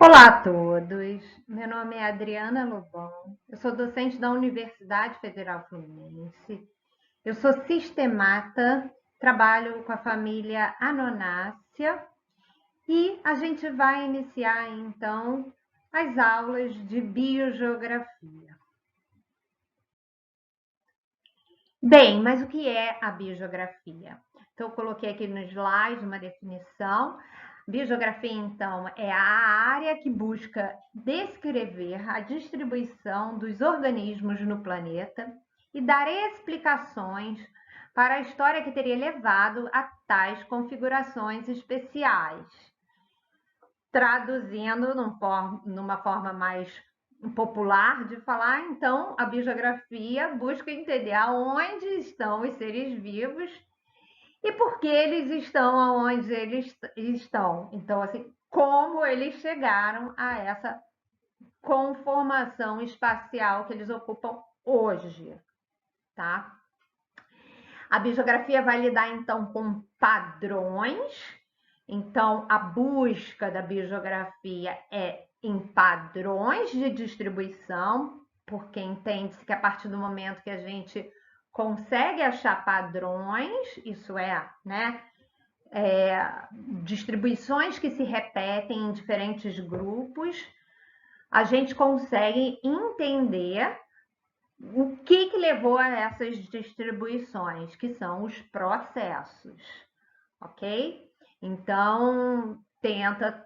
Olá a todos, meu nome é Adriana Lobão, eu sou docente da Universidade Federal Fluminense, eu sou sistemata, trabalho com a família Anonácea e a gente vai iniciar então as aulas de biogeografia. Bem, mas o que é a biogeografia? Então, eu coloquei aqui no slide uma definição. Biogeografia, então, é a área que busca descrever a distribuição dos organismos no planeta e dar explicações para a história que teria levado a tais configurações especiais. Traduzindo numa forma mais popular de falar, então a biogeografia busca entender aonde estão os seres vivos e por que eles estão aonde eles estão. Então, assim, como eles chegaram a essa conformação espacial que eles ocupam hoje, tá? A biogeografia vai lidar então com padrões. Então, a busca da biogeografia é em padrões de distribuição, porque entende-se que a partir do momento que a gente consegue achar padrões, isso é, né, distribuições que se repetem em diferentes grupos, a gente consegue entender o que levou a essas distribuições, que são os processos, ok? Então, tenta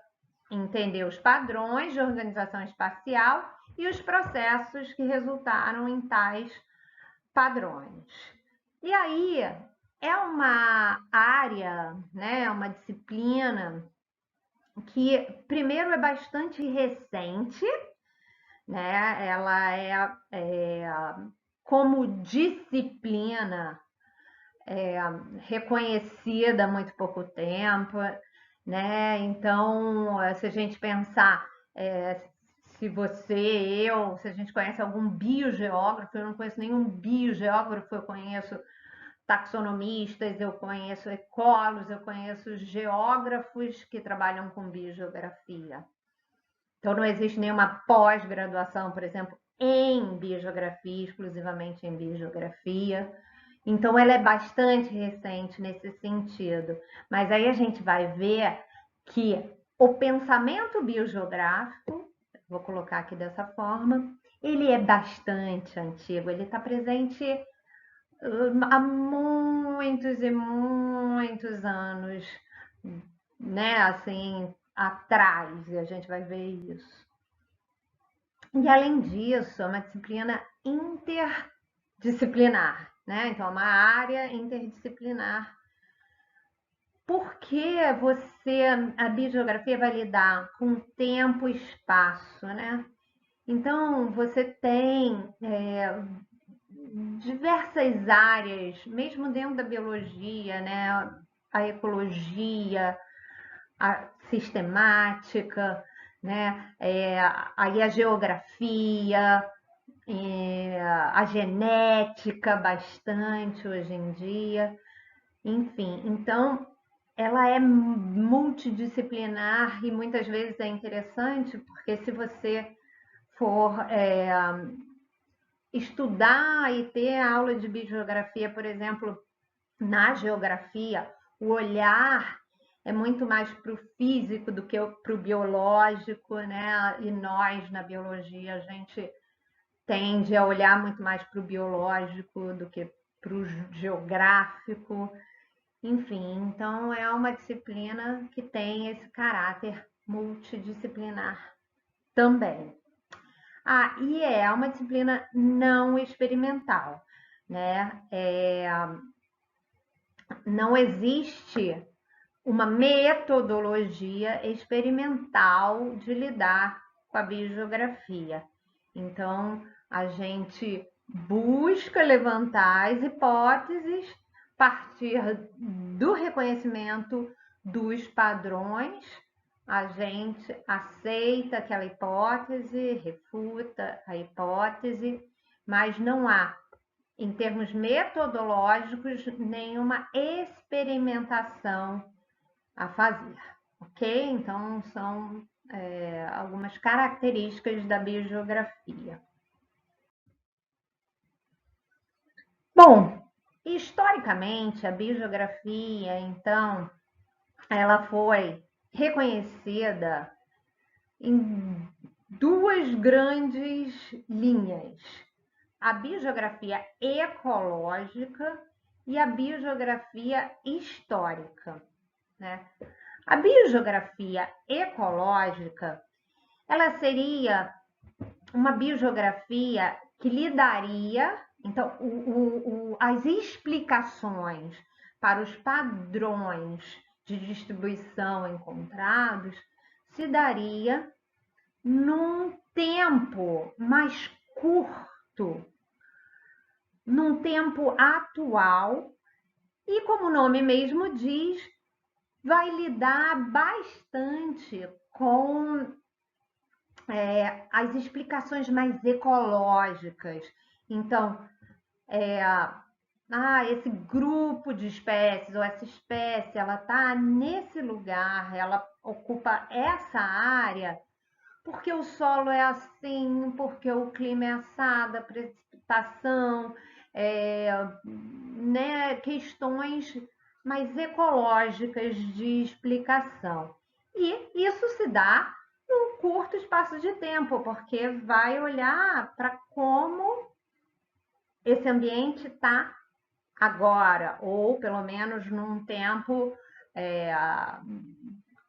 entender os padrões de organização espacial e os processos que resultaram em tais padrões. E aí é uma área, né, uma disciplina que primeiro é bastante recente, né? Ela é como disciplina reconhecida há muito pouco tempo, né? Então, se a gente pensar, se você, eu, se a gente conhece algum biogeógrafo, eu não conheço nenhum biogeógrafo, eu conheço taxonomistas, eu conheço ecólogos, eu conheço geógrafos que trabalham com biogeografia. Então, não existe nenhuma pós-graduação, por exemplo, em biogeografia, exclusivamente em biogeografia. Então, ela é bastante recente nesse sentido. Mas aí a gente vai ver que o pensamento biogeográfico, vou colocar aqui dessa forma, ele é bastante antigo, ele está presente há muitos e muitos anos, né, assim, atrás, e a gente vai ver isso. E além disso, é uma disciplina interdisciplinar, né? Então, é uma área interdisciplinar. Porque a biogeografia vai lidar com tempo e espaço, né? Então, você tem diversas áreas, mesmo dentro da biologia, né? A ecologia, a sistemática, né? Aí a geografia, a genética bastante hoje em dia, enfim. Então, ela é multidisciplinar e muitas vezes é interessante porque se você for estudar e ter aula de biogeografia, por exemplo, na geografia, o olhar é muito mais para o físico do que para o biológico, né? E nós, na biologia, a gente tende a olhar muito mais para o biológico do que para o geográfico. Enfim, então é uma disciplina que tem esse caráter multidisciplinar também. Ah, e é uma disciplina não experimental, né? Não existe uma metodologia experimental de lidar com a biogeografia. Então, a gente busca levantar as hipóteses a partir do reconhecimento dos padrões, a gente aceita aquela hipótese, refuta a hipótese, mas não há, em termos metodológicos, nenhuma experimentação a fazer, ok? Então, são algumas características da biogeografia. Bom, historicamente, a biogeografia, então, ela foi reconhecida em duas grandes linhas: a biogeografia ecológica e a biogeografia histórica, né? A biogeografia ecológica, ela seria uma biogeografia que lidaria, então, as explicações para os padrões de distribuição encontrados se daria num tempo mais curto, num tempo atual, e como o nome mesmo diz, vai lidar bastante com as explicações mais ecológicas. Então, esse grupo de espécies, ou essa espécie, ela está nesse lugar, ela ocupa essa área, porque o solo é assim, porque o clima é assado, a precipitação, né, questões mais ecológicas de explicação. E isso se dá num curto espaço de tempo, porque vai olhar para como esse ambiente está agora, ou pelo menos num tempo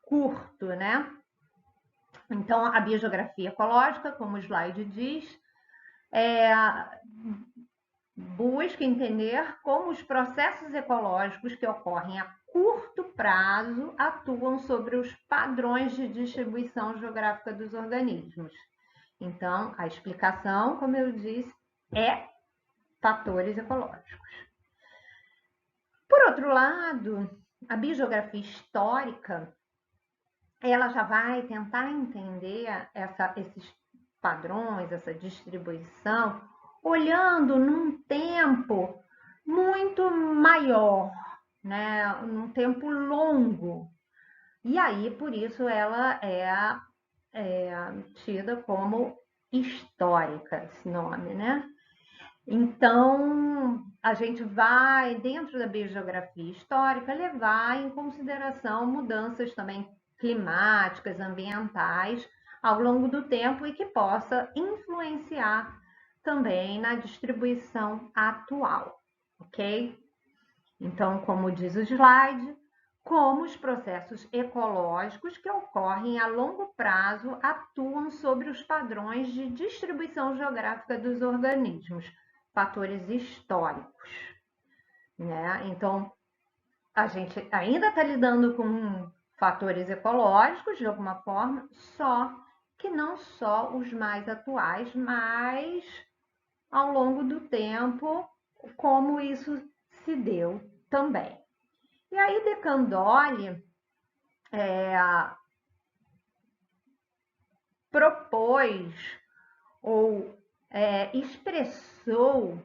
curto, né? Então, a biogeografia ecológica, como o slide diz, busca entender como os processos ecológicos que ocorrem a curto prazo atuam sobre os padrões de distribuição geográfica dos organismos. Então, a explicação, como eu disse, é fatores ecológicos. Por outro lado, a biogeografia histórica, ela já vai tentar entender esses padrões, essa distribuição, olhando num tempo muito maior, né? Num tempo longo. E aí, por isso, ela é tida como histórica, esse nome, né? Então, a gente vai, dentro da biogeografia histórica, levar em consideração mudanças também climáticas, ambientais, ao longo do tempo e que possa influenciar também na distribuição atual, ok? Então, como diz o slide, como os processos ecológicos que ocorrem a longo prazo atuam sobre os padrões de distribuição geográfica dos organismos, fatores históricos, né? Então, a gente ainda está lidando com fatores ecológicos de alguma forma, só que não só os mais atuais, mas ao longo do tempo, como isso se deu também. E aí, De Candolle propôs ou expressou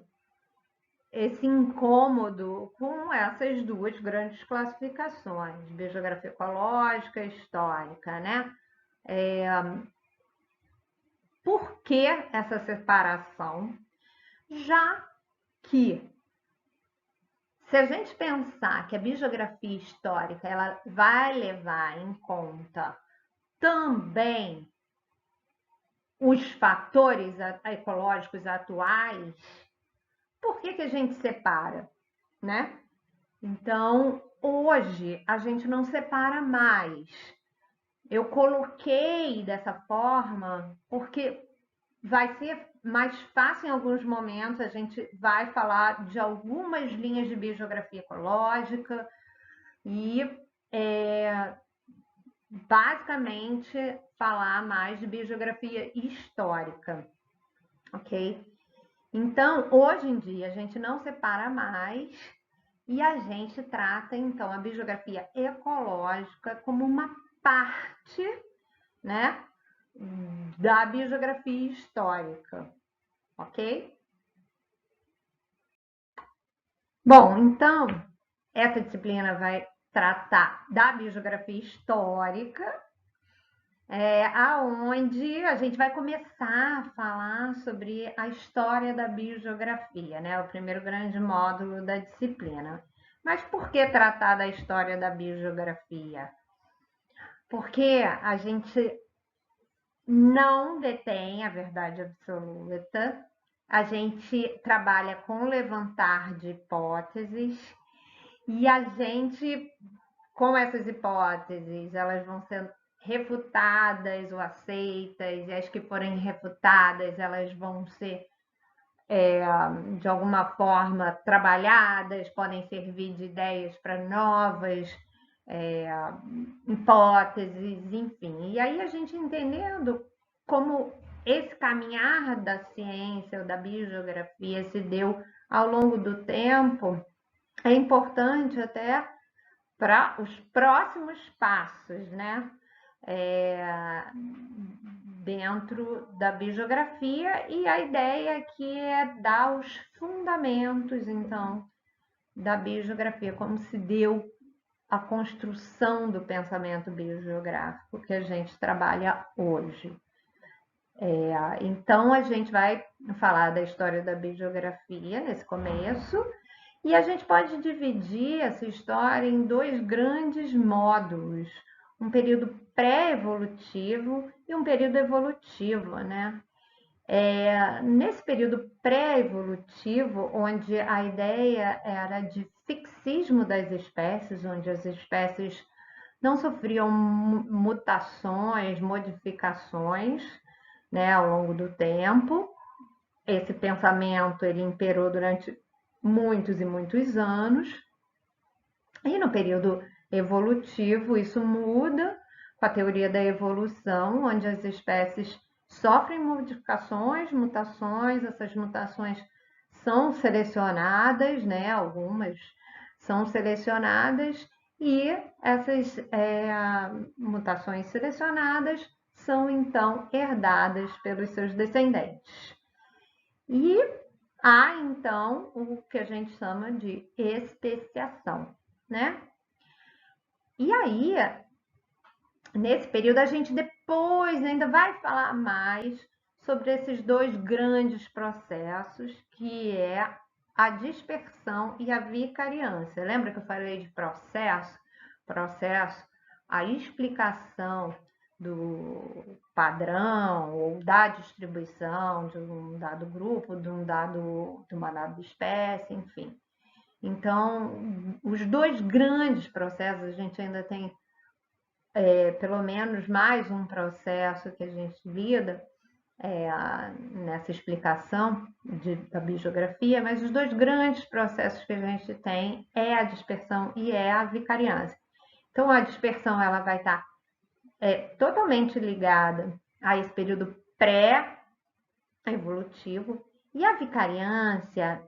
esse incômodo com essas duas grandes classificações, biogeografia ecológica e histórica, né? Por que essa separação? Já que, se a gente pensar que a biogeografia histórica ela vai levar em conta também os fatores ecológicos atuais, por que a gente separa, né? Então, hoje a gente não separa mais. Eu coloquei dessa forma porque vai ser mais fácil em alguns momentos. A gente vai falar de algumas linhas de biogeografia ecológica e basicamente falar mais de biogeografia histórica, ok? Então, hoje em dia, a gente não separa mais e a gente trata, então, a biogeografia ecológica como uma parte, né, da biogeografia histórica, ok? Bom, então, essa disciplina vai tratar da biogeografia histórica, aonde a gente vai começar a falar sobre a história da biogeografia, né? O primeiro grande módulo da disciplina. Mas por que tratar da história da biogeografia? Porque a gente não detém a verdade absoluta, a gente trabalha com levantar de hipóteses e a gente, com essas hipóteses, elas vão ser refutadas ou aceitas, e as que forem refutadas, elas vão ser de alguma forma trabalhadas, podem servir de ideias para novas hipóteses, enfim. E aí a gente entendendo como esse caminhar da ciência ou da biogeografia se deu ao longo do tempo, é importante até para os próximos passos, né? Dentro da biogeografia, e a ideia aqui é dar os fundamentos, então, da biogeografia, como se deu a construção do pensamento biogeográfico que a gente trabalha hoje. Então, a gente vai falar da história da biogeografia nesse começo, e a gente pode dividir essa história em dois grandes módulos, um período pré-evolutivo e um período evolutivo, né? Nesse período pré-evolutivo, onde a ideia era de fixismo das espécies, onde as espécies não sofriam mutações, modificações, né, ao longo do tempo. Esse pensamento ele imperou durante muitos e muitos anos. E no período evolutivo, isso muda com a teoria da evolução, onde as espécies sofrem modificações, mutações, essas mutações são selecionadas, né? Algumas são selecionadas, e essas mutações selecionadas são então herdadas pelos seus descendentes. E há então o que a gente chama de especiação, né? E aí, nesse período, a gente depois ainda vai falar mais sobre esses dois grandes processos, que é a dispersão e a vicariância. Lembra que eu falei de processo? Processo, a explicação do padrão ou da distribuição de um dado grupo, de uma dada espécie, enfim. Então, os dois grandes processos, a gente ainda tem pelo menos mais um processo que a gente lida nessa explicação da biogeografia, mas os dois grandes processos que a gente tem é a dispersão e é a vicariância. Então, a dispersão ela vai estar totalmente ligada a esse período pré-evolutivo, e a vicariância,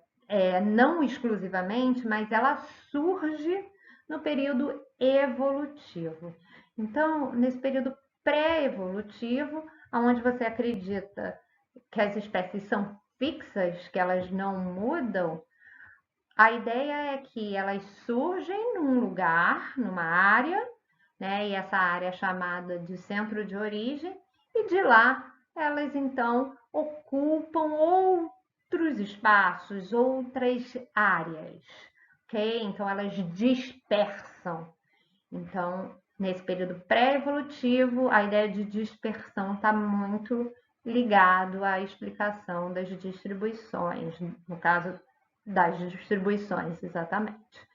não exclusivamente, mas ela surge no período evolutivo. Então, nesse período pré-evolutivo, onde você acredita que as espécies são fixas, que elas não mudam, a ideia é que elas surgem num lugar, numa área, né? E essa área é chamada de centro de origem, e de lá elas então ocupam outros espaços, outras áreas, ok? Então elas dispersam. Então, nesse período pré-evolutivo, a ideia de dispersão está muito ligado à explicação das distribuições, no caso das distribuições, exatamente.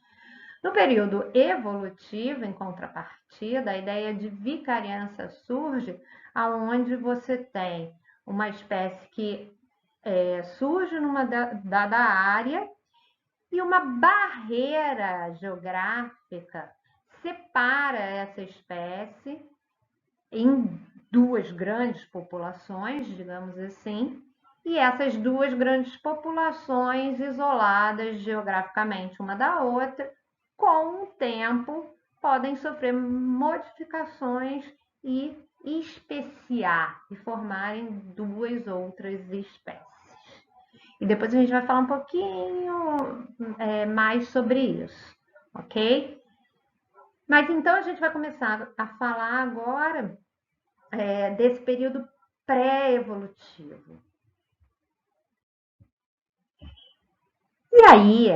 No período evolutivo, em contrapartida, a ideia de vicariância surge aonde você tem uma espécie que surge numa dada área, e uma barreira geográfica separa essa espécie em duas grandes populações, digamos assim, e essas duas grandes populações isoladas geograficamente uma da outra, com o tempo podem sofrer modificações e especiar e formarem duas outras espécies. E depois a gente vai falar um pouquinho mais sobre isso, ok? Mas então a gente vai começar a falar agora desse período pré-evolutivo. E aí,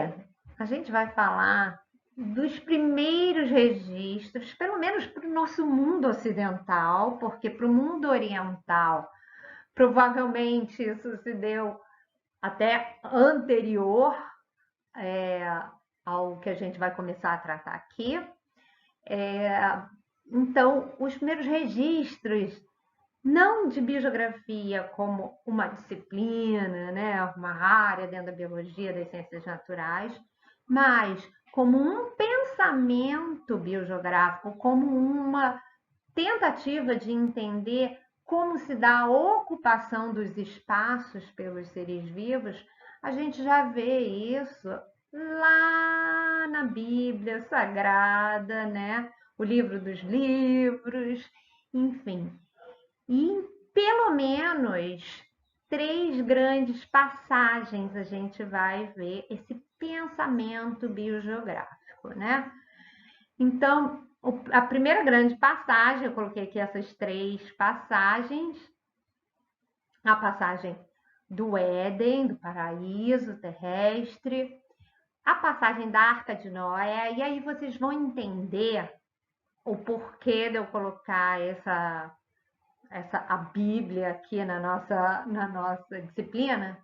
a gente vai falar dos primeiros registros, pelo menos para o nosso mundo ocidental, porque para o mundo oriental, provavelmente isso se deu até anterior ao que a gente vai começar a tratar aqui. Então, os primeiros registros, não de biogeografia como uma disciplina, né, uma área dentro da biologia, das ciências naturais, mas como um pensamento biogeográfico, como uma tentativa de entender como se dá a ocupação dos espaços pelos seres vivos, a gente já vê isso lá na Bíblia Sagrada, né? O livro dos livros, enfim. E em pelo menos 3 grandes passagens a gente vai ver esse pensamento biogeográfico, né? Então, a primeira grande passagem, eu coloquei aqui essas 3 passagens, a passagem do Éden, do paraíso terrestre, a passagem da Arca de Noé, e aí vocês vão entender o porquê de eu colocar a Bíblia aqui na nossa disciplina,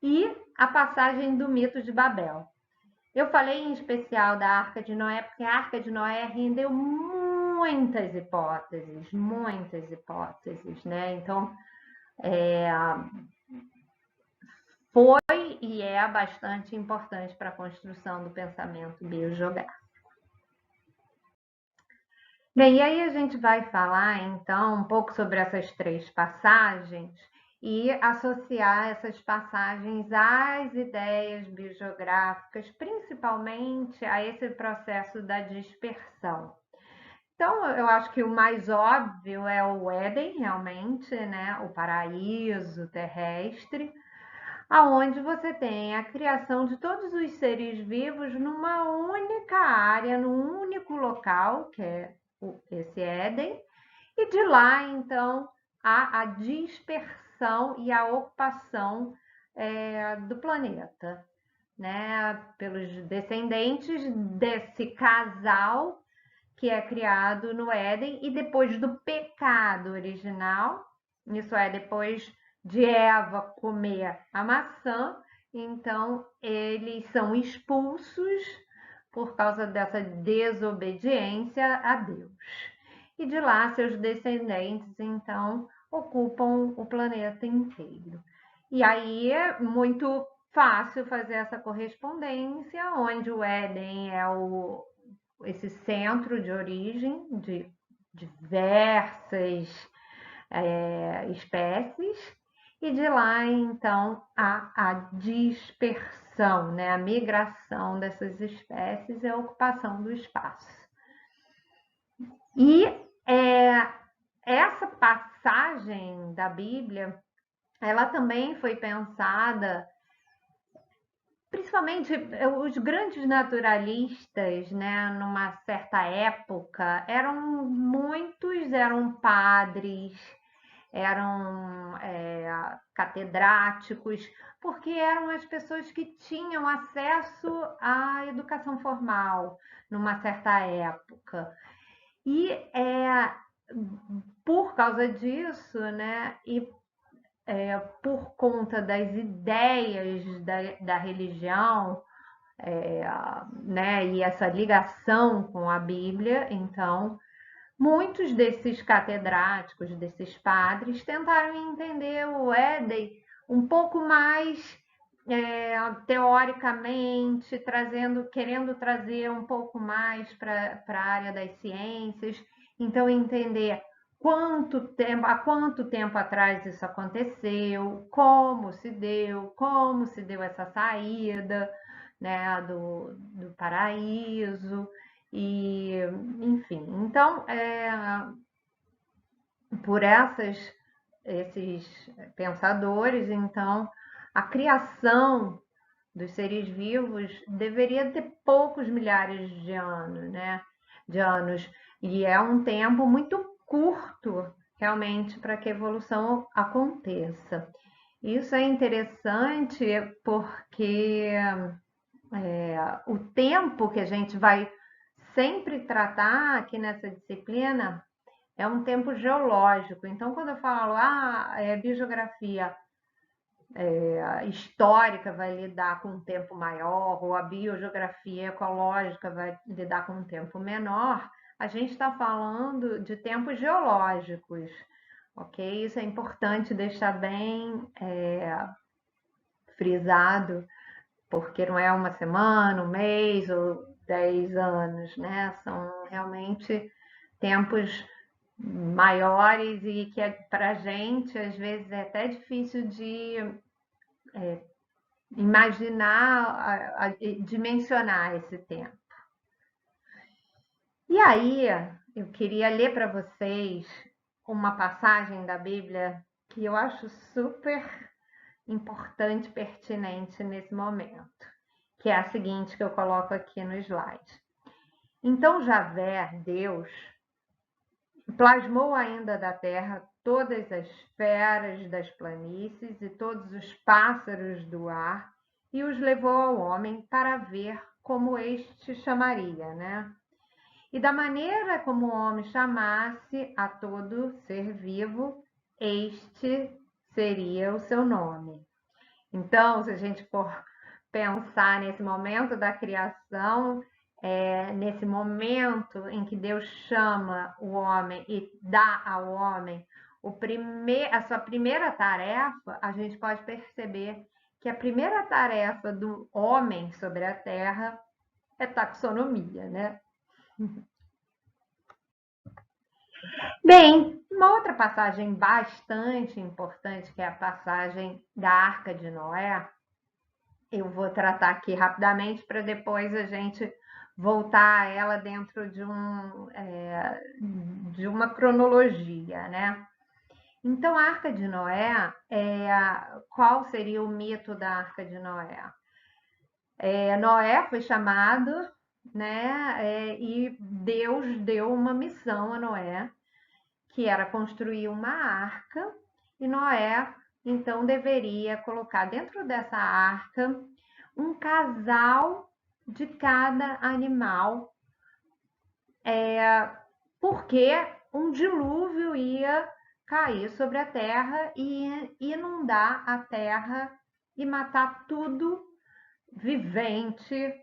e a passagem do mito de Babel. Eu falei em especial da Arca de Noé, porque a Arca de Noé rendeu muitas hipóteses, né? Então, foi e é bastante importante para a construção do pensamento biogeográfico. Bem, e aí a gente vai falar então um pouco sobre essas 3 passagens e associar essas passagens às ideias biogeográficas, principalmente a esse processo da dispersão. Então, eu acho que o mais óbvio é o Éden, realmente, né? O paraíso terrestre, aonde você tem a criação de todos os seres vivos numa única área, num único local, que é esse Éden, e de lá, então, a dispersão e a ocupação do planeta, né? Pelos descendentes desse casal que é criado no Éden, e depois do pecado original, isso é, depois de Eva comer a maçã, então eles são expulsos por causa dessa desobediência a Deus. E de lá, seus descendentes, então, ocupam o planeta inteiro. E aí é muito fácil fazer essa correspondência, onde o Éden é esse centro de origem de diversas espécies, e de lá então a dispersão, né, a migração dessas espécies e a ocupação do espaço. E essa passagem da Bíblia, ela também foi pensada, principalmente os grandes naturalistas, né, numa certa época, eram padres, eram catedráticos, porque eram as pessoas que tinham acesso à educação formal numa certa época. E por causa disso, né, e por conta das ideias da religião, né, e essa ligação com a Bíblia, então muitos desses catedráticos, desses padres, tentaram entender o Éden um pouco mais teoricamente, querendo trazer um pouco mais para a área das ciências, então entender há quanto tempo atrás isso aconteceu, como se deu essa saída, né, do paraíso, e enfim. Então, por esses pensadores, então, a criação dos seres vivos deveria ter poucos milhares de anos, né? De anos. E é um tempo muito curto realmente para que a evolução aconteça. Isso é interessante porque o tempo que a gente vai sempre tratar aqui nessa disciplina é um tempo geológico. Então, quando eu falo, biogeografia histórica vai lidar com um tempo maior, ou a biogeografia ecológica vai lidar com um tempo menor, a gente está falando de tempos geológicos, ok? Isso é importante deixar bem frisado, porque não é uma semana, um mês ou 10 anos, né? São realmente tempos maiores e que para a gente às vezes é até difícil de imaginar, dimensionar esse tempo. E aí, eu queria ler para vocês uma passagem da Bíblia que eu acho super importante, pertinente nesse momento, que é a seguinte que eu coloco aqui no slide. Então Javé, Deus, plasmou ainda da terra todas as feras das planícies e todos os pássaros do ar e os levou ao homem para ver como este chamaria, né? E da maneira como o homem chamasse a todo ser vivo, este seria o seu nome. Então, se a gente for pensar nesse momento da criação, nesse momento em que Deus chama o homem e dá ao homem a sua primeira tarefa, a gente pode perceber que a primeira tarefa do homem sobre a terra é taxonomia, né? Bem, uma outra passagem bastante importante, que é a passagem da Arca de Noé, eu vou tratar aqui rapidamente para depois a gente voltar a ela dentro de uma cronologia, né? Então, a Arca de Noé, qual seria o mito da Arca de Noé? Noé foi chamado, né? E Deus deu uma missão a Noé, que era construir uma arca, e Noé então deveria colocar dentro dessa arca um casal de cada animal, porque um dilúvio ia cair sobre a terra e inundar a terra e matar tudo vivente,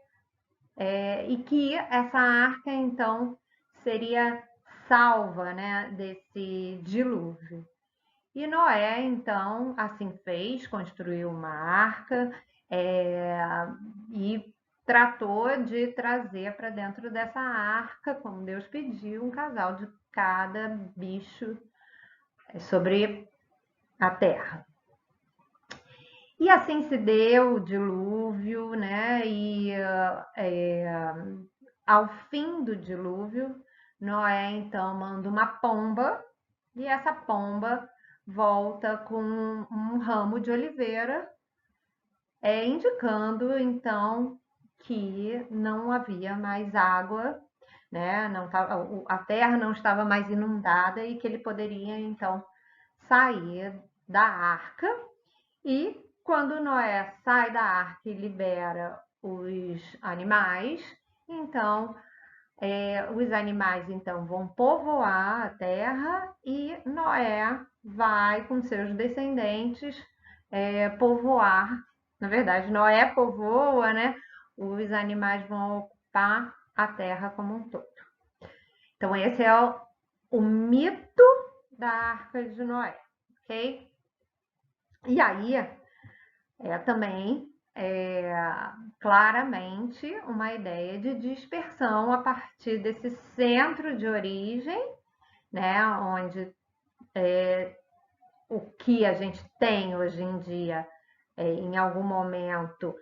e que essa arca então seria salva, né, desse dilúvio. E Noé, então, assim fez, construiu uma arca e tratou de trazer para dentro dessa arca, como Deus pediu, um casal de cada bicho sobre a terra. E assim se deu o dilúvio, né? E ao fim do dilúvio, Noé então manda uma pomba, e essa pomba volta com um ramo de oliveira, indicando então que não havia mais água, né? Não tava, a terra não estava mais inundada e que ele poderia então sair da arca. E quando Noé sai da arca e libera os animais, então os animais então vão povoar a terra e Noé vai com seus descendentes povoar. Na verdade, Noé povoa, né? Os animais vão ocupar a terra como um todo. Então, esse é o mito da Arca de Noé, ok? E aí, também claramente uma ideia de dispersão a partir desse centro de origem, né, onde o que a gente tem hoje em dia, em algum momento,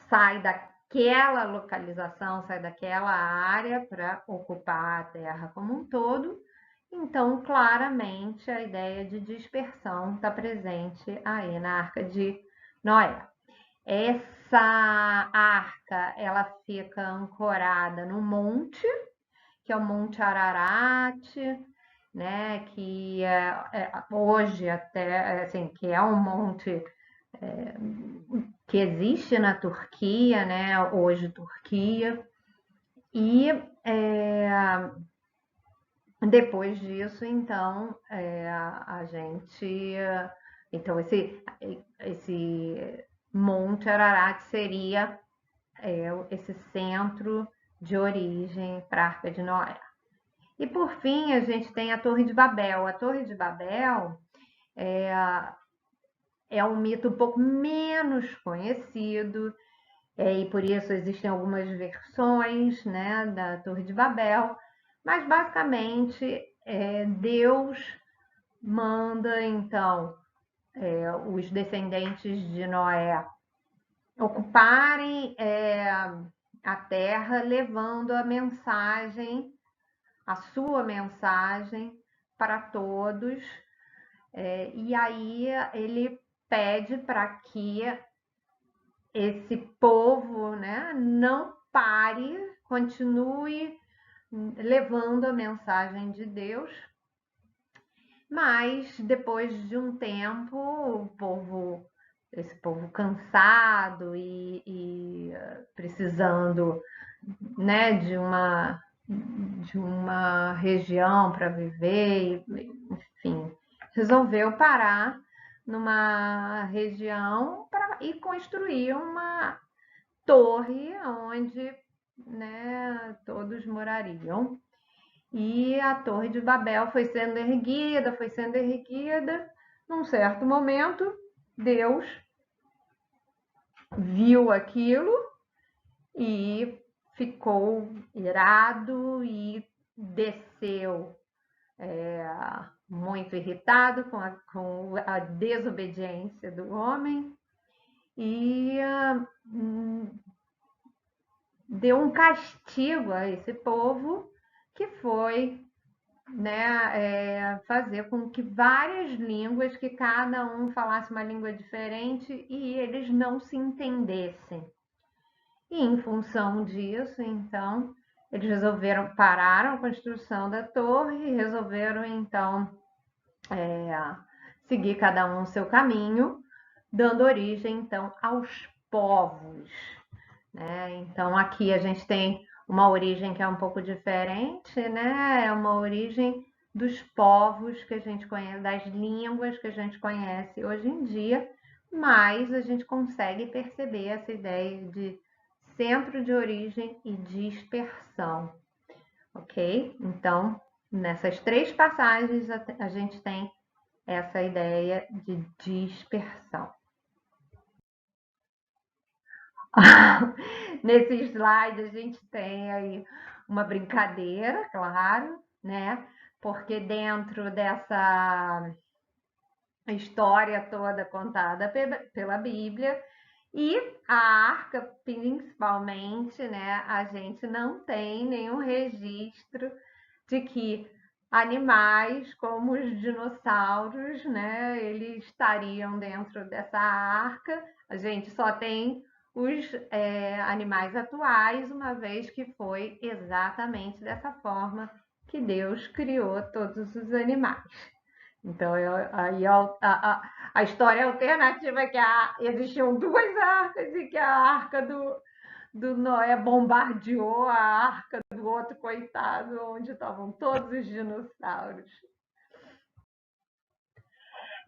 sai daquela localização, sai daquela área para ocupar a Terra como um todo. Então, claramente, a ideia de dispersão está presente aí na Arca de Noé. Essa arca, ela fica ancorada no monte, que é o Monte Ararat, né, que hoje até, assim, que é um monte que existe na Turquia, né, hoje Turquia, e depois disso, então, a gente, então esse Monte Ararat seria esse centro de origem para a Arca de Noé. E por fim, a gente tem a Torre de Babel. A Torre de Babel é um mito um pouco menos conhecido, e por isso existem algumas versões, né, da Torre de Babel, mas basicamente Deus manda então os descendentes de Noé ocuparem a terra, levando a mensagem, a sua mensagem para todos. E aí ele pede para que esse povo, né, não pare, continue levando a mensagem de Deus, mas depois de um tempo, esse povo cansado e precisando, né, de uma região para viver, enfim, resolveu parar numa região e construir uma torre onde, né, todos morariam. E a Torre de Babel foi sendo erguida, foi sendo erguida. Num certo momento, Deus viu aquilo e ficou irado e desceu muito irritado com a desobediência do homem e deu um castigo a esse povo que foi, né, fazer com que várias línguas, que cada um falasse uma língua diferente e eles não se entendessem. E em função disso, então, eles pararam a construção da torre e resolveram, então, seguir cada um o seu caminho, dando origem, então, aos povos. Né? Então, aqui a gente tem uma origem que é um pouco diferente, né? É uma origem dos povos que a gente conhece, das línguas que a gente conhece hoje em dia, mas a gente consegue perceber essa ideia de centro de origem e dispersão, ok? Então, nessas três passagens a gente tem essa ideia de dispersão. Nesse slide a gente tem aí uma brincadeira, claro, né? Porque dentro dessa história toda contada pela Bíblia e a arca, principalmente, né? A gente não tem nenhum registro de que animais como os dinossauros, né? Eles estariam dentro dessa arca. A gente só tem os animais atuais, uma vez que foi exatamente dessa forma que Deus criou todos os animais. Então, aí a história alternativa é que existiam duas arcas e que a arca do Noé bombardeou a arca do outro coitado, onde estavam todos os dinossauros.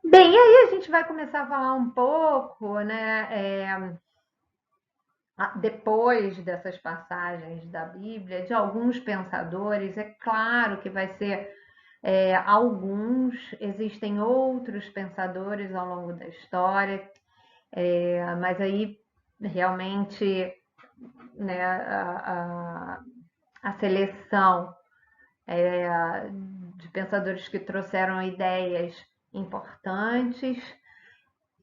Bem, aí a gente vai começar a falar um pouco, né, depois dessas passagens da Bíblia, de alguns pensadores. É claro que vai ser alguns, existem outros pensadores ao longo da história, mas aí realmente, né, a seleção de pensadores que trouxeram ideias importantes.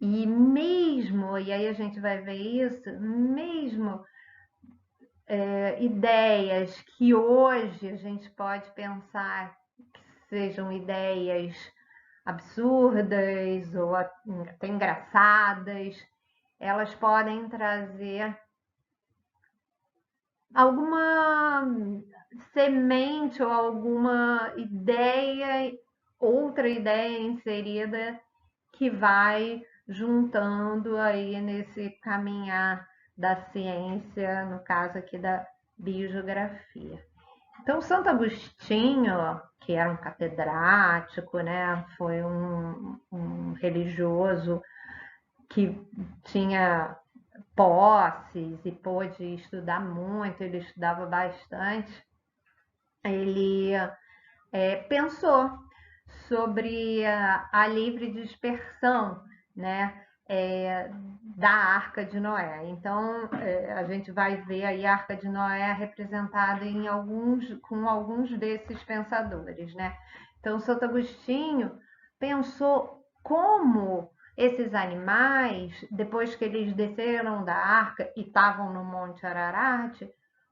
E mesmo, e aí a gente vai ver isso, mesmo ideias que hoje a gente pode pensar que sejam ideias absurdas ou até engraçadas, elas podem trazer alguma semente ou alguma ideia, outra ideia inserida que vai juntando aí nesse caminhar da ciência, no caso aqui da biogeografia. Então, Santo Agostinho, que era um catedrático, né, foi um religioso que tinha posses e pôde estudar muito, ele estudava bastante, ele pensou sobre a livre dispersão, né, da Arca de Noé. Então, a gente vai ver aí a Arca de Noé representada com alguns desses pensadores, né? Então, Santo Agostinho pensou como esses animais, depois que eles desceram da arca e estavam no Monte Ararat,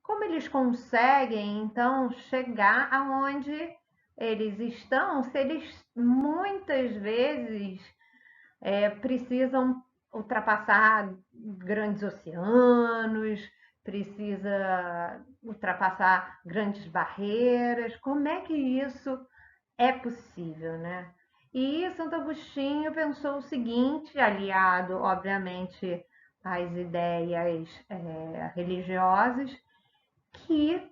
como eles conseguem, então, chegar aonde eles estão, se eles muitas vezes precisam ultrapassar grandes oceanos, precisa ultrapassar grandes barreiras, como é que isso é possível, né? E Santo Agostinho pensou o seguinte, aliado, obviamente, às ideias religiosas, que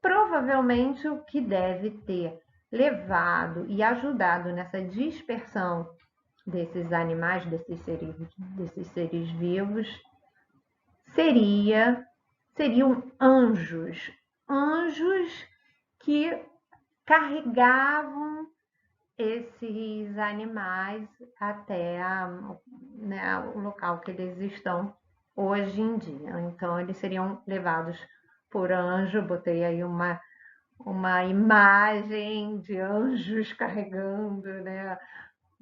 provavelmente o que deve ter levado e ajudado nessa dispersão desses animais, desses seres vivos, seriam anjos, anjos que carregavam esses animais até né, o local que eles estão hoje em dia. Então, eles seriam levados por anjo. Botei aí uma imagem de anjos carregando, né,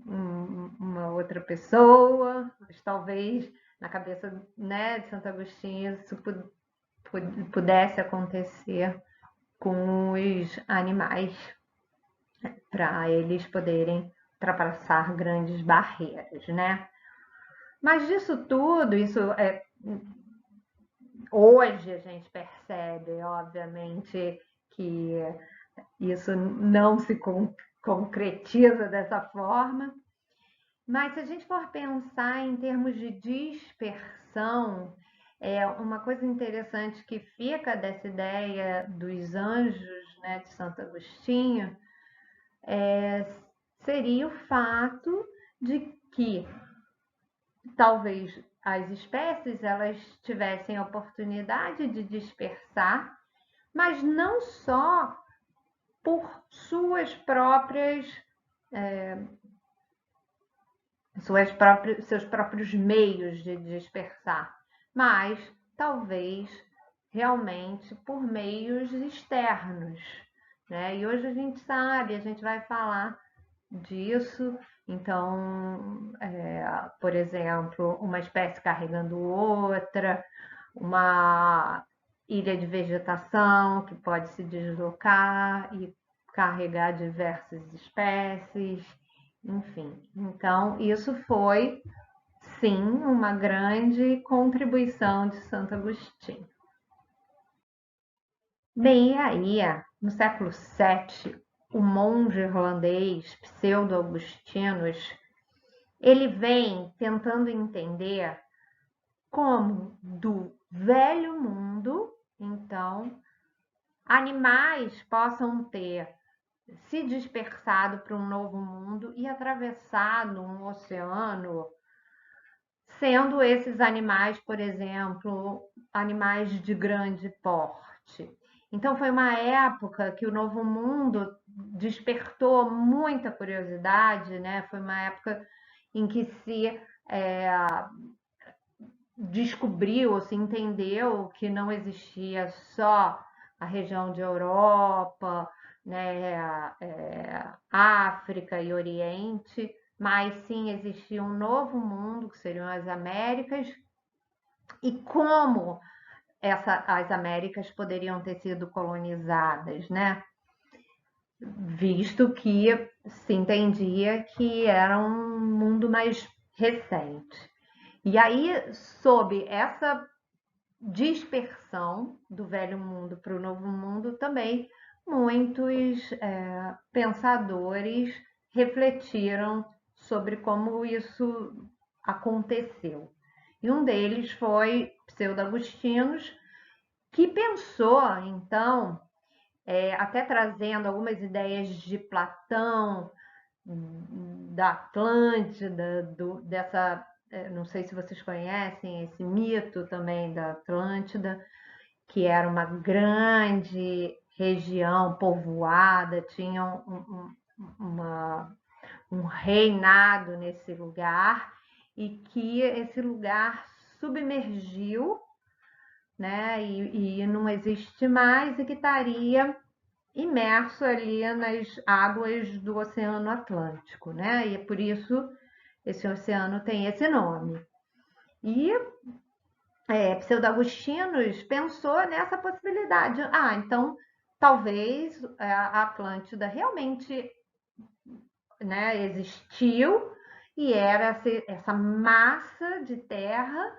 uma outra pessoa, mas talvez na cabeça, né, de Santo Agostinho isso pudesse acontecer com os animais, para eles poderem ultrapassar grandes barreiras, né? Mas disso tudo, hoje a gente percebe, obviamente, que isso não se concretiza dessa forma, mas se a gente for pensar em termos de dispersão, uma coisa interessante que fica dessa ideia dos anjos, né, de Santo Agostinho, seria o fato de que talvez as espécies elas tivessem a oportunidade de dispersar, mas não só por seus próprios meios de dispersar, mas talvez realmente por meios externos, né? E hoje a gente sabe, a gente vai falar disso. Então, por exemplo, uma espécie carregando outra, uma ilha de vegetação que pode se deslocar e carregar diversas espécies, enfim. Então, isso foi, sim, uma grande contribuição de Santo Agostinho. Bem, e aí, no século VII, o monge irlandês Pseudo-Augustinus, ele vem tentando entender como do velho mundo, então, animais possam ter se dispersado para um novo mundo e atravessado um oceano, sendo esses animais, por exemplo, animais de grande porte. Então, foi uma época que o Novo Mundo despertou muita curiosidade, né? Foi uma época em que se descobriu, se entendeu que não existia só a região de Europa, né, África e Oriente, mas sim existia um novo mundo, que seriam as Américas, e como as Américas poderiam ter sido colonizadas, né? Visto que se entendia que era um mundo mais recente. E aí, sob essa dispersão do velho mundo para o novo mundo, também muitos pensadores refletiram sobre como isso aconteceu. E um deles foi Pseudo-Agostinos, que pensou, então, até trazendo algumas ideias de Platão, da Atlântida, dessa, não sei se vocês conhecem esse mito também da Atlântida, que era uma grande região povoada, tinha um reinado nesse lugar e que esse lugar submergiu, né, e não existe mais e que estaria imerso ali nas águas do Oceano Atlântico, né? E é por isso esse oceano tem esse nome. E Pseudo-Agostinos pensou nessa possibilidade. Então talvez a Atlântida realmente, né, existiu e era essa massa de terra,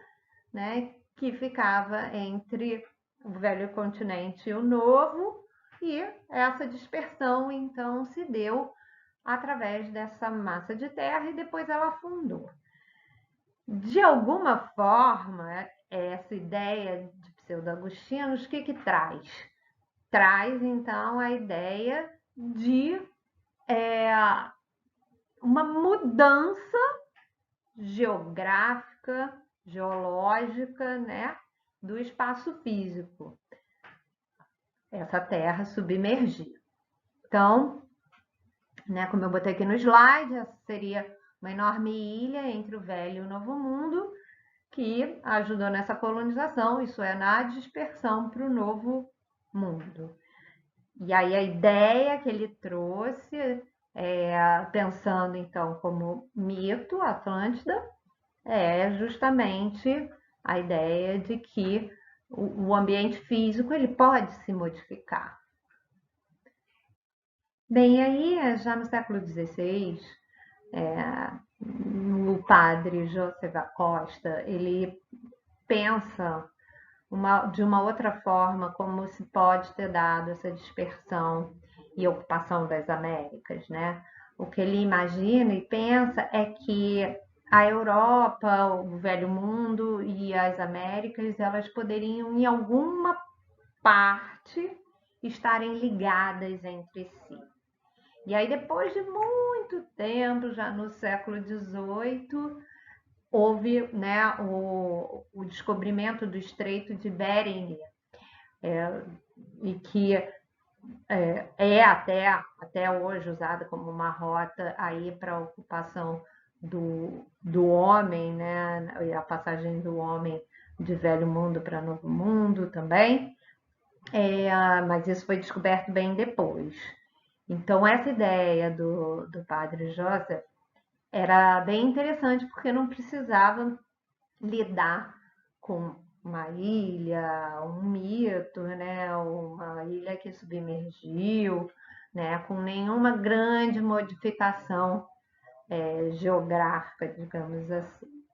né, que ficava entre o velho continente e o novo, e essa dispersão então se deu através dessa massa de terra e depois ela afundou. De alguma forma, essa ideia de Pseudo-Agostinos, o que traz? Traz então a ideia de uma mudança geográfica, geológica, né, do espaço físico. Essa terra submergir. Então, né, como eu botei aqui no slide, essa seria uma enorme ilha entre o Velho e o Novo Mundo, que ajudou nessa colonização, isso é, na dispersão para o Novo Mundo. E aí a ideia que ele trouxe, pensando então como mito, Atlântida, é justamente a ideia de que o ambiente físico ele pode se modificar. Bem, aí já no século XVI, o padre José da Costa, ele pensa de uma outra forma como se pode ter dado essa dispersão e ocupação das Américas, né? O que ele imagina e pensa é que a Europa, o Velho Mundo e as Américas, elas poderiam em alguma parte estarem ligadas entre si. E aí, depois de muito tempo, já no século XVIII, houve, né, o descobrimento do Estreito de Bering, e que é até hoje usada como uma rota aí para a ocupação do homem, né, e a passagem do homem de velho mundo para novo mundo também, mas isso foi descoberto bem depois. Então, essa ideia do padre Joseph era bem interessante, porque não precisava lidar com uma ilha, um mito, né? Uma ilha que submergiu, né? Com nenhuma grande modificação geográfica, digamos assim.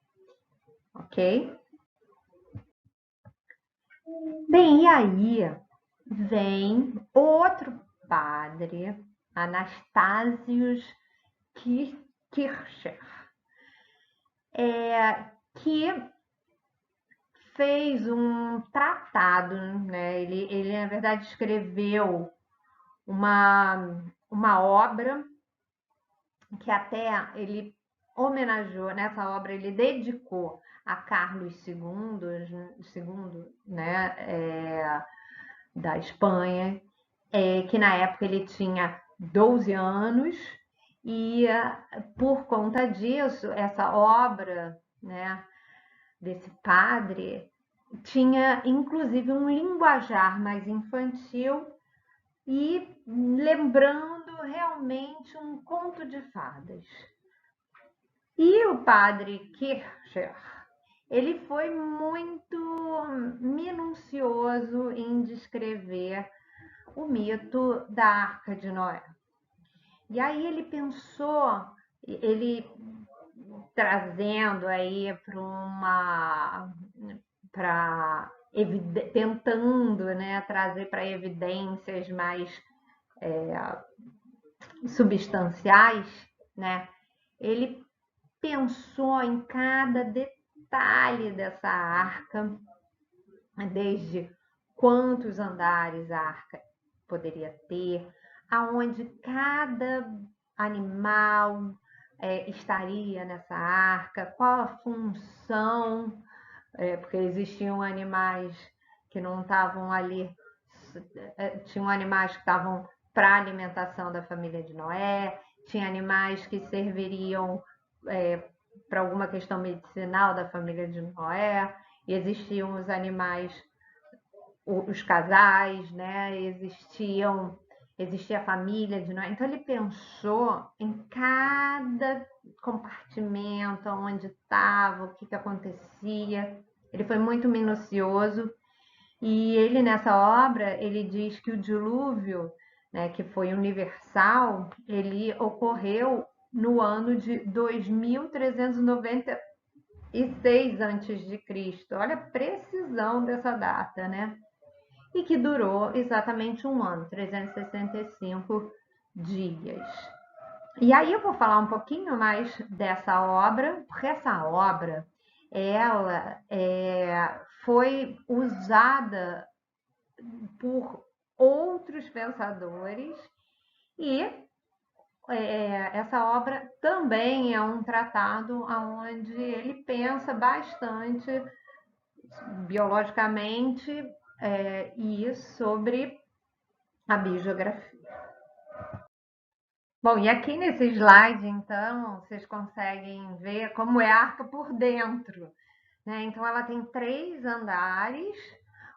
Ok? Bem, e aí vem outro padre, Anastasius Kircher, que fez um tratado, né? Ele na verdade escreveu uma obra que até ele homenageou, nessa obra ele dedicou a Carlos II, né, da Espanha, que na época ele tinha 12 anos, e por conta disso, essa obra, né, desse padre tinha inclusive um linguajar mais infantil e lembrando realmente um conto de fadas. E o padre Kircher, ele foi muito minucioso em descrever o mito da Arca de Noé. E aí ele pensou, ele trazendo aí para tentando, né, trazer para evidências mais substanciais, né, ele pensou em cada detalhe dessa arca, desde quantos andares a arca poderia ter, aonde cada animal estaria nessa arca, qual a função, porque existiam animais que não estavam ali, tinham animais que estavam para a alimentação da família de Noé, tinha animais que serviriam para alguma questão medicinal da família de Noé, e existiam os animais, os casais, né? Existia a família de Noé. Então ele pensou em cada compartimento, onde estava, o que acontecia. Ele foi muito minucioso e ele nessa obra ele diz que o dilúvio, né, que foi universal, ele ocorreu no ano de 2396 a.C. Olha a precisão dessa data, né? E que durou exatamente um ano, 365 dias. E aí eu vou falar um pouquinho mais dessa obra, porque essa obra ela foi usada por outros pensadores e essa obra também é um tratado onde ele pensa bastante biologicamente e sobre a biogeografia. Bom, e aqui nesse slide, então, vocês conseguem ver como é a arca por dentro, né? Então, ela tem 3 andares.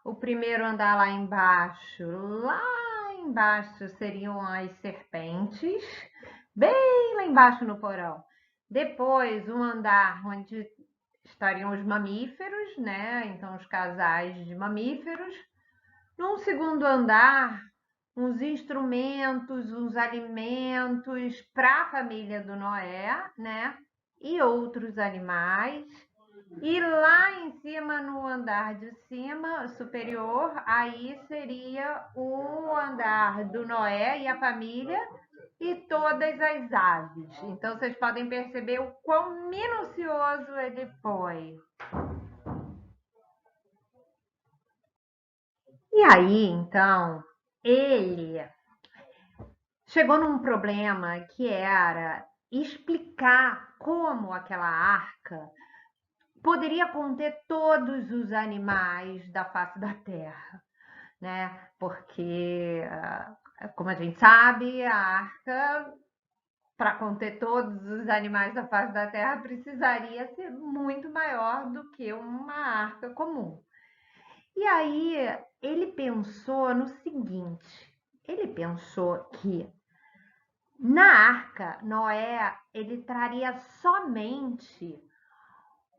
O primeiro andar lá embaixo seriam as serpentes, bem lá embaixo no porão. Depois, um andar onde estariam os mamíferos, né? Então, os casais de mamíferos. Num segundo andar, uns instrumentos, uns alimentos para a família do Noé, né? E outros animais. E lá em cima, no andar de cima, superior, aí seria o andar do Noé e a família e todas as aves. Então, vocês podem perceber o quão minucioso ele foi. E aí, então, ele chegou num problema que era explicar como aquela arca poderia conter todos os animais da face da Terra, né? Porque, como a gente sabe, a arca, para conter todos os animais da face da Terra, precisaria ser muito maior do que uma arca comum. E aí ele pensou no seguinte, ele pensou que na arca, Noé, ele traria somente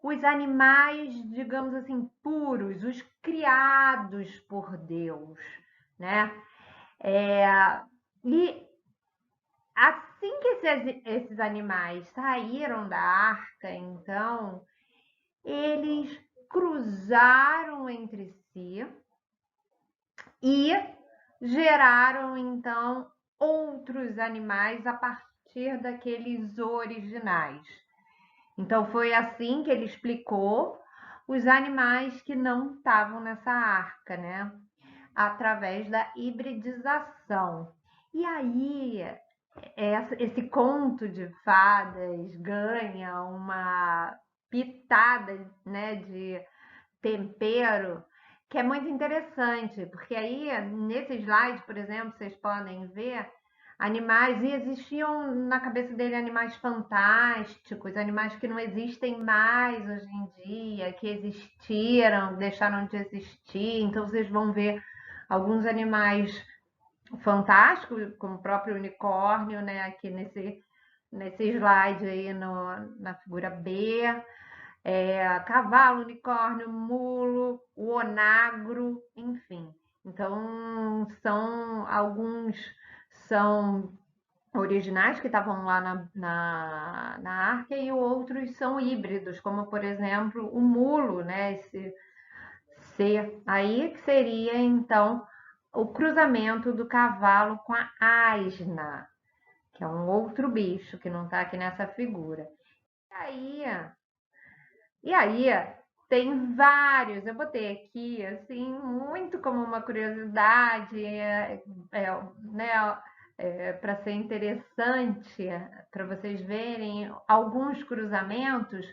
os animais, digamos assim, puros, os criados por Deus, né? E assim que esses animais saíram da arca, então, eles cruzaram entre si e geraram, então, outros animais a partir daqueles originais. Então, foi assim que ele explicou os animais que não estavam nessa arca, né? Através da hibridização. E aí, esse conto de fadas ganha uma pitada, né, de tempero que é muito interessante, porque aí nesse slide, por exemplo, vocês podem ver animais, e existiam na cabeça dele animais fantásticos, animais que não existem mais hoje em dia, que existiram, deixaram de existir. Então vocês vão ver alguns animais fantásticos, como o próprio unicórnio, né, aqui nesse slide aí na figura B, cavalo, unicórnio, mulo, o onagro, enfim. Então, são originais que estavam lá na arca e outros são híbridos, como por exemplo o mulo, né? C, aí que seria então o cruzamento do cavalo com a asna, que é um outro bicho que não está aqui nessa figura. E aí tem vários, eu botei aqui assim, muito como uma curiosidade, né, para ser interessante, para vocês verem alguns cruzamentos,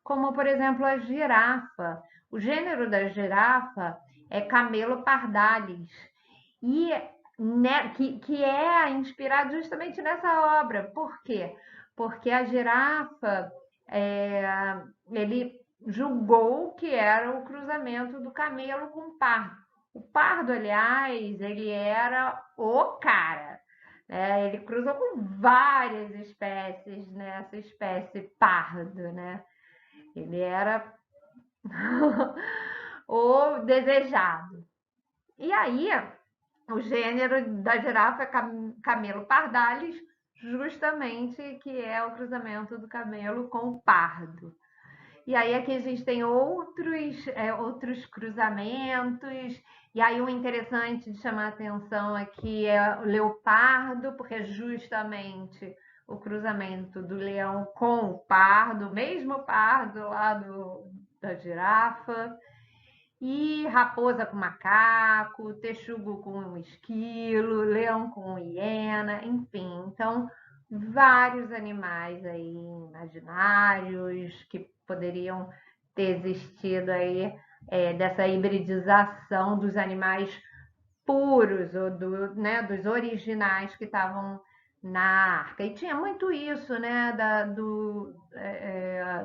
como por exemplo a girafa. O gênero da girafa é Camelo pardalis, e né, que é inspirado justamente nessa obra. Por quê? Porque a girafa, ele julgou que era o cruzamento do camelo com o pardo. O pardo, aliás, ele era o cara, né? Ele cruzou com várias espécies, né? Essa espécie pardo, né? Ele era o desejado. E aí, o gênero da girafa é Camelo pardalis, justamente que é o cruzamento do camelo com o pardo. E aí aqui a gente tem outros cruzamentos, e aí o interessante de chamar a atenção aqui é o leopardo, porque é justamente o cruzamento do leão com o pardo, o mesmo pardo lá da girafa. E raposa com macaco, texugo com esquilo, leão com hiena, enfim. Então, vários animais aí imaginários que poderiam ter existido aí, dessa hibridização dos animais puros, ou dos originais que estavam na arca. E tinha muito isso, né,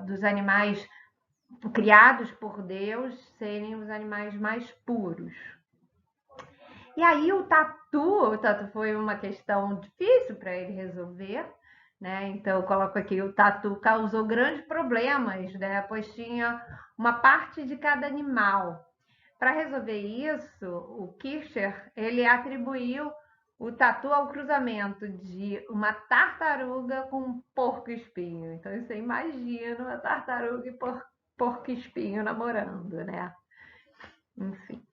dos animais criados por Deus serem os animais mais puros. E aí o tatu foi uma questão difícil para ele resolver, né? Então eu coloco aqui, o tatu causou grandes problemas, né? Pois tinha uma parte de cada animal. Para resolver isso, o Kircher, ele atribuiu o tatu ao cruzamento de uma tartaruga com um porco-espinho. Então você imagina uma tartaruga e porco-espinho namorando, né? Enfim.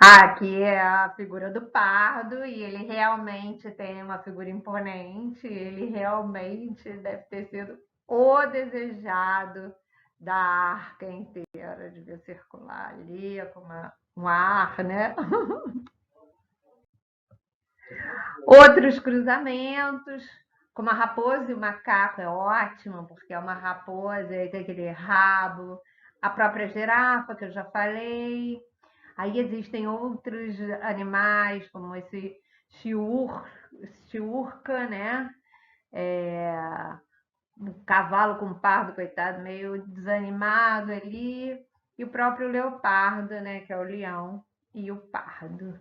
Aqui é a figura do pardo, e ele realmente tem uma figura imponente, ele realmente deve ter sido o desejado da arca inteira, devia circular ali com um ar, né? Outros cruzamentos, como a raposa e o macaco, é ótimo, porque é uma raposa e tem aquele rabo, a própria girafa, que eu já falei. Aí existem outros animais, como esse chiurca, né? Um cavalo com pardo, coitado, meio desanimado ali. E o próprio leopardo, né? Que é o leão e o pardo.